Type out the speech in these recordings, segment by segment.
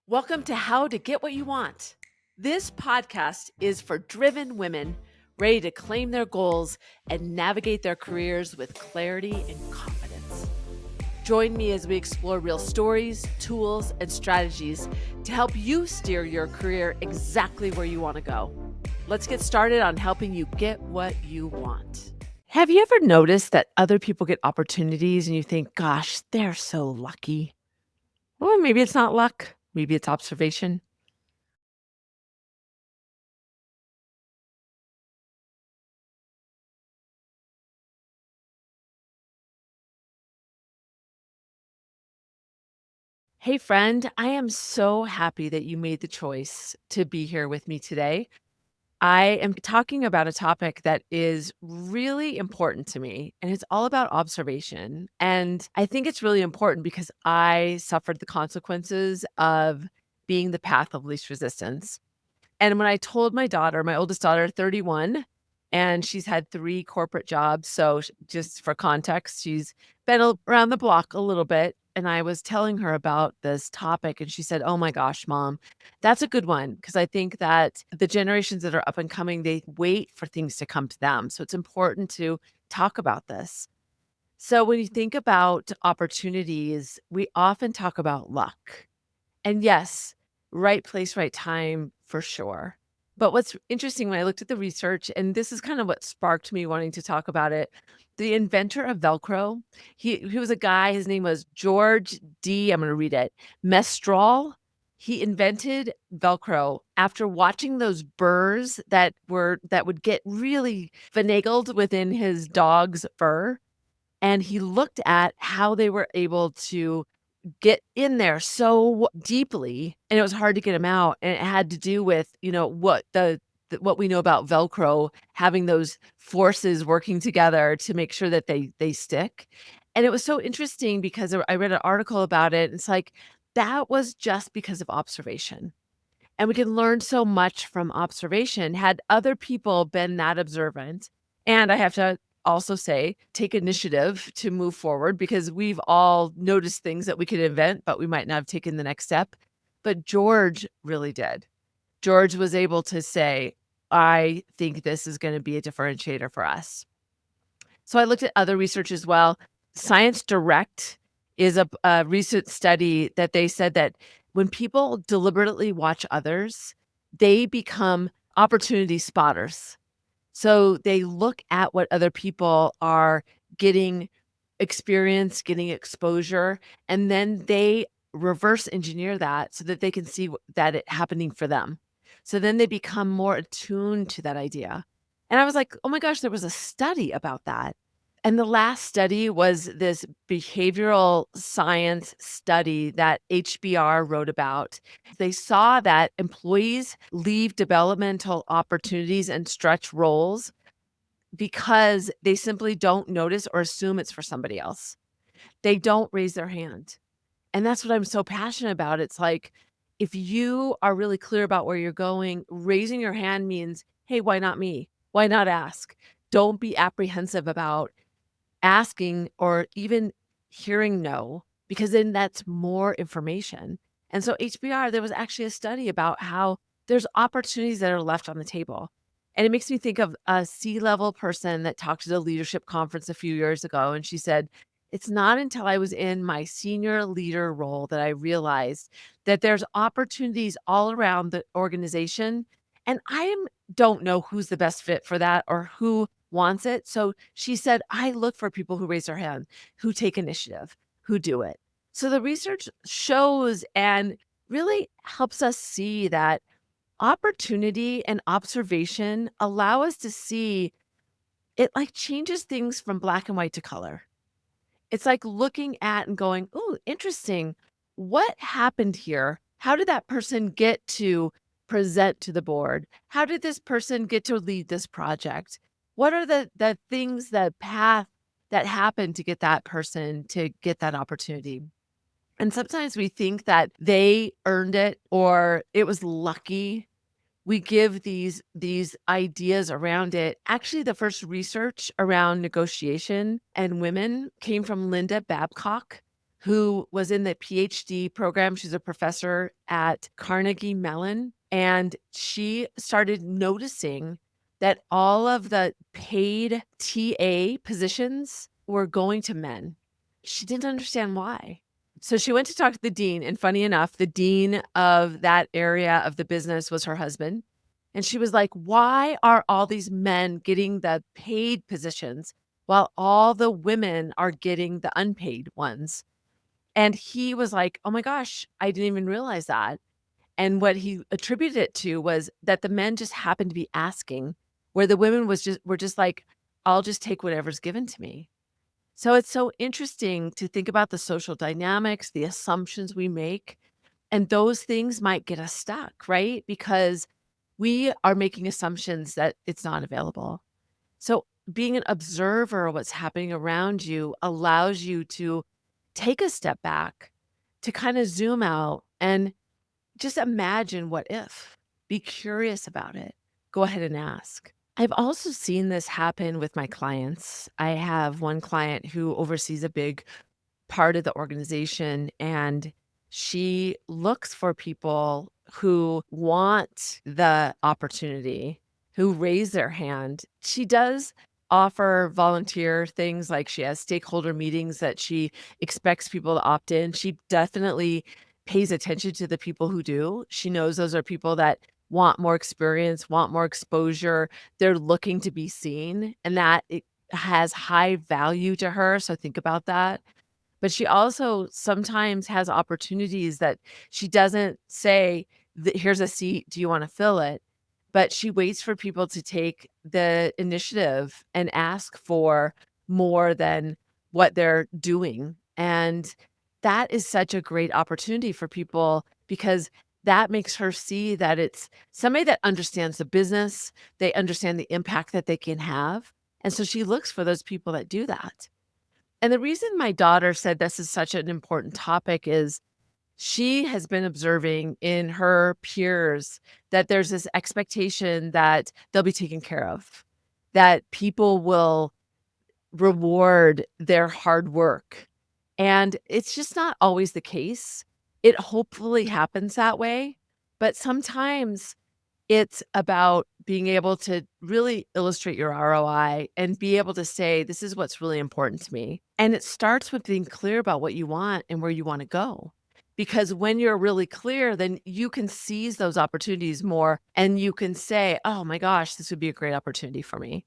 Welcome to How to Get What You Want. This podcast is for driven women ready to claim their goals and navigate their careers with clarity and confidence. Join me as we explore real stories, tools, and strategies to help you steer your career exactly where you want to go. Let's get started on helping you get what you want. Have you ever noticed that other people get opportunities and you think, gosh, they're so lucky? Well, maybe it's not luck, maybe it's observation. Hey, friend, I am so happy that you made the choice to be here with me today. I am talking about a topic that is really important to me, and it's all about observation. And I think it's really important because I suffered the consequences of being the path of least resistance. And when I told my daughter, my oldest daughter, 31, and she's had 3 corporate jobs, so just for context, she's been around the block a little bit, and I was telling her about this topic, and she said, "Oh my gosh, mom, that's a good one because I think that the generations that are up and coming, they wait for things to come to them, so it's important to talk about this." So when you think about opportunities, we often talk about luck. And yes, right place, right time for sure. But what's interesting when I looked at the research, and this is kind of what sparked me wanting to talk about it, the inventor of Velcro, he was a guy, his name was George D. I'm gonna read it, Mestral. He invented Velcro after watching those burrs that would get really finagled within his dog's fur, and he looked at how they were able to get in there so deeply, and it was hard to get him out, and it had to do with, what what we know about Velcro, having those forces working together to make sure that they stick, and it was so interesting because I read an article about it, and it's like, that was just because of observation, and we can learn so much from observation. Had other people been that observant, and I have to also say, take initiative to move forward because we've all noticed things that we could invent, but we might not have taken the next step. But George really did. George was able to say, I think this is going to be a differentiator for us. So I looked at other research as well. Science Direct is a recent study that they said that when people deliberately watch others, they become opportunity spotters. So they look at what other people are getting experience, getting exposure, and then they reverse engineer that so that they can see that it happening for them. So then they become more attuned to that idea. And I was like, oh my gosh, there was a study about that. And the last study was this behavioral science study that HBR wrote about. They saw that employees leave developmental opportunities and stretch roles because they simply don't notice or assume it's for somebody else. They don't raise their hand. And that's what I'm so passionate about. It's like, if you are really clear about where you're going, raising your hand means, hey, why not me? Why not ask? Don't be apprehensive about asking or even hearing no, because then that's more information. And so HBR, there was actually a study about how there's opportunities that are left on the table. And it makes me think of a C-level person that talked at a leadership conference a few years ago. And she said, it's not until I was in my senior leader role that I realized that there's opportunities all around the organization. And don't know who's the best fit for that or who wants it. So she said, I look for people who raise their hand, who take initiative, who do it. So the research shows and really helps us see that opportunity and observation allow us to see it, like, changes things from black and white to color. It's like looking at and going, "Ooh, interesting. What happened here? How did that person get to present to the board? How did this person get to lead this project? What are the things, the path that happened to get that person to get that opportunity?" And sometimes we think that they earned it or it was lucky. We give these ideas around it. Actually, the first research around negotiation and women came from Linda Babcock. who was in the PhD program. She's a professor at Carnegie Mellon, and she started noticing that all of the paid TA positions were going to men. She didn't understand why. So she went to talk to the dean, and funny enough, the dean of that area of the business was her husband. And she was like, "Why are all these men getting the paid positions while all the women are getting the unpaid ones?" And he was like, "Oh my gosh, I didn't even realize that." And what he attributed it to was that the men just happened to be asking, where the women were just like, "I'll just take whatever's given to me." So it's so interesting to think about the social dynamics, the assumptions we make, and those things might get us stuck, right? Because we are making assumptions that it's not available. So being an observer of what's happening around you allows you to take a step back, to kind of zoom out and just imagine what if. Be curious about it. Go ahead and ask. I've also seen this happen with my clients. I have one client who oversees a big part of the organization, and she looks for people who want the opportunity, who raise their hand. She does offer volunteer things, like she has stakeholder meetings that she expects people to opt in. She definitely pays attention to the people who do. She knows those are people that want more experience, want more exposure. They're looking to be seen, and that it has high value to her. So think about that. But she also sometimes has opportunities that she doesn't say, "Here's a seat, do you wanna fill it?" But she waits for people to take the initiative and ask for more than what they're doing, and that is such a great opportunity for people because that makes her see that it's somebody that understands the business, they understand the impact that they can have, and so she looks for those people that do that. And the reason my daughter said this is such an important topic is she has been observing in her peers that there's this expectation that they'll be taken care of, that people will reward their hard work. And it's just not always the case. It hopefully happens that way. But sometimes it's about being able to really illustrate your ROI and be able to say, "This is what's really important to me." And it starts with being clear about what you want and where you wanna go. Because when you're really clear, then you can seize those opportunities more and you can say, "Oh my gosh, this would be a great opportunity for me."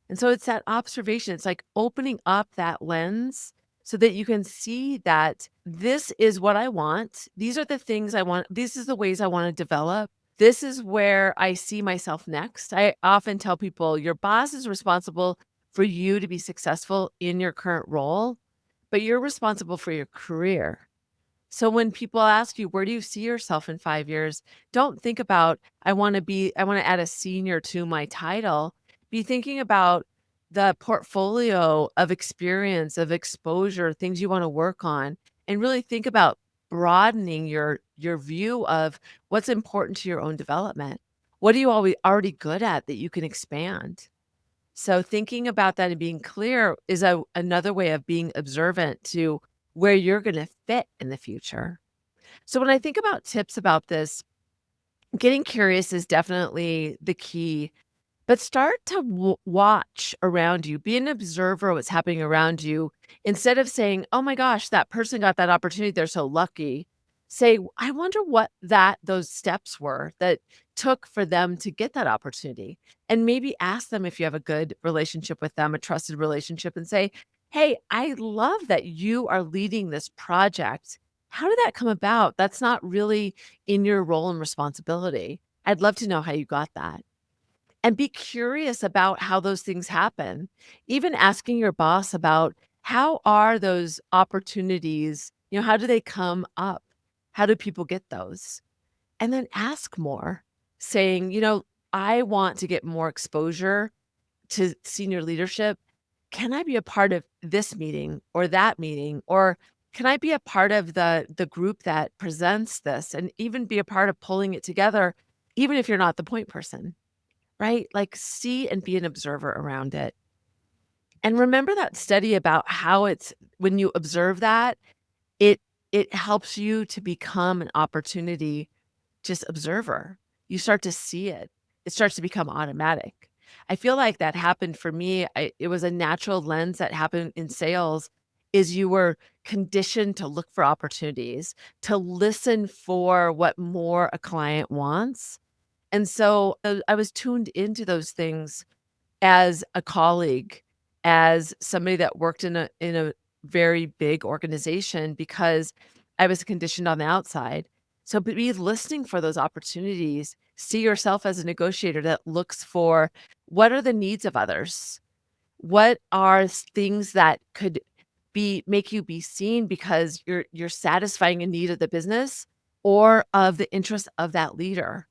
And so it's that observation. It's like opening up that lens so that you can see that this is what I want. These are the things I want. This is the ways I wanna develop. This is where I see myself next. I often tell people your boss is responsible for you to be successful in your current role, but you're responsible for your career. So when people ask you, where do you see yourself in 5 years? Don't think about, I want to add a senior to my title. Be thinking about the portfolio of experience, of exposure, things you want to work on, and really think about broadening your view of what's important to your own development. What are you already good at that you can expand? So thinking about that and being clear is another way of being observant to where you're gonna fit in the future. So when I think about tips about this, getting curious is definitely the key, but start to watch around you, be an observer of what's happening around you. Instead of saying, "Oh my gosh, that person got that opportunity, they're so lucky." Say, "I wonder what those steps were that took for them to get that opportunity." And maybe ask them if you have a good relationship with them, a trusted relationship, and say, "Hey, I love that you are leading this project. How did that come about? That's not really in your role and responsibility. I'd love to know how you got that." And be curious about how those things happen. Even asking your boss about how are those opportunities, how do they come up? How do people get those? And then ask more, saying, "I want to get more exposure to senior leadership. Can I be a part of this meeting or that meeting? Or can I be a part of the group that presents this and even be a part of pulling it together, even if you're not the point person?" Right? Like, see and be an observer around it. And remember that study about how it's when you observe that, it it helps you to become an opportunity just observer. You start to see it. It starts to become automatic. I feel like that happened for me. It was a natural lens that happened in sales is you were conditioned to look for opportunities, to listen for what more a client wants. And so I was tuned into those things as a colleague, as somebody that worked in a very big organization because I was conditioned on the outside. So be listening for those opportunities. See yourself as a negotiator that looks for what are the needs of others? What are things that could be make you be seen because you're satisfying a need of the business or of the interest of that leader?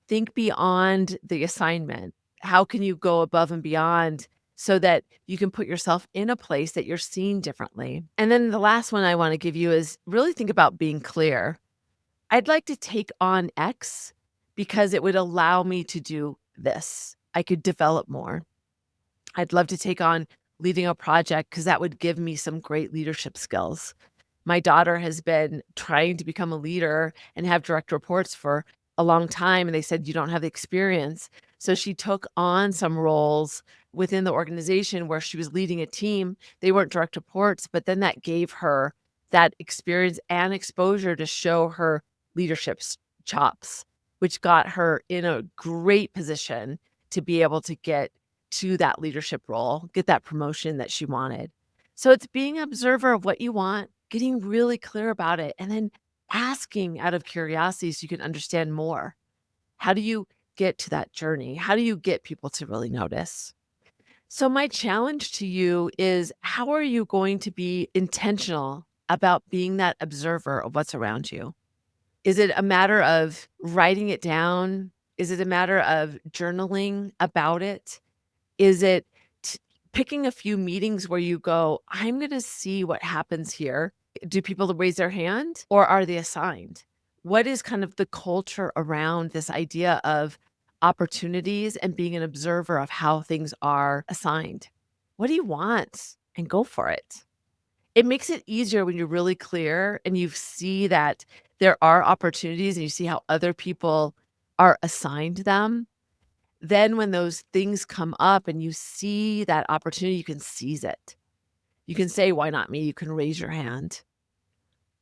Think beyond the assignment. How can you go above and beyond so that you can put yourself in a place that you're seen differently? And then the last one I want to give you is really think about being clear. I'd like to take on X because it would allow me to do this. I could develop more. I'd love to take on leading a project because that would give me some great leadership skills. My daughter has been trying to become a leader and have direct reports for a long time, and they said, "You don't have the experience." So she took on some roles within the organization where she was leading a team. They weren't direct reports, but then that gave her that experience and exposure to show her leadership chops, which got her in a great position to be able to get to that leadership role, get that promotion that she wanted. So it's being an observer of what you want, getting really clear about it, and then asking out of curiosity so you can understand more. How do you get to that journey? How do you get people to really notice? So, my challenge to you is how are you going to be intentional about being that observer of what's around you? Is it a matter of writing it down? Is it a matter of journaling about it? Is it t picking a few meetings where you go, "I'm gonna see what happens here." Do people raise their hand or are they assigned? What is kind of the culture around this idea of opportunities and being an observer of how things are assigned? What do you want? And go for it. It makes it easier when you're really clear and you see that there are opportunities and you see how other people are assigned them. Then when those things come up and you see that opportunity, you can seize it. You can say, "Why not me?" You can raise your hand.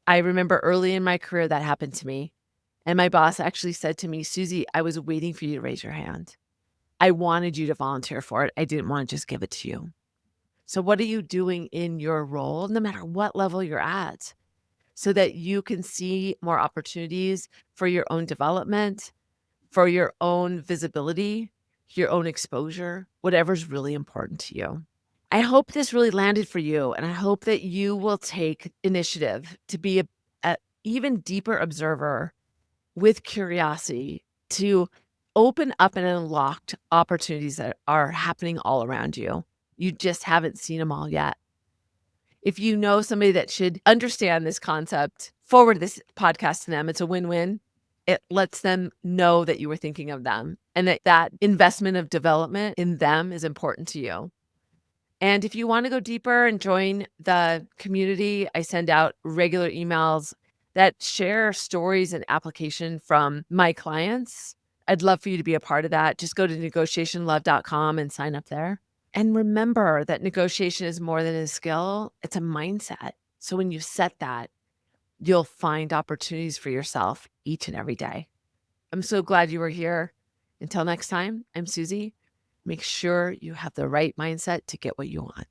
I remember early in my career that happened to me, and my boss actually said to me, "Susie, I was waiting for you to raise your hand. I wanted you to volunteer for it. I didn't wanna just give it to you." So what are you doing in your role, no matter what level you're at, so that you can see more opportunities for your own development, for your own visibility, your own exposure, whatever's really important to you. I hope this really landed for you, and I hope that you will take initiative to be a even deeper observer with curiosity to open up and unlock opportunities that are happening all around you. You just haven't seen them all yet. If you know somebody that should understand this concept, forward this podcast to them. It's a win-win. It lets them know that you were thinking of them and that that investment of development in them is important to you. And if you wanna go deeper and join the community, I send out regular emails that share stories and application from my clients. I'd love for you to be a part of that. Just go to negotiationlove.com and sign up there. And remember that negotiation is more than a skill, it's a mindset. So when you set that, you'll find opportunities for yourself each and every day. I'm so glad you were here. Until next time, I'm Susie. Make sure you have the right mindset to get what you want.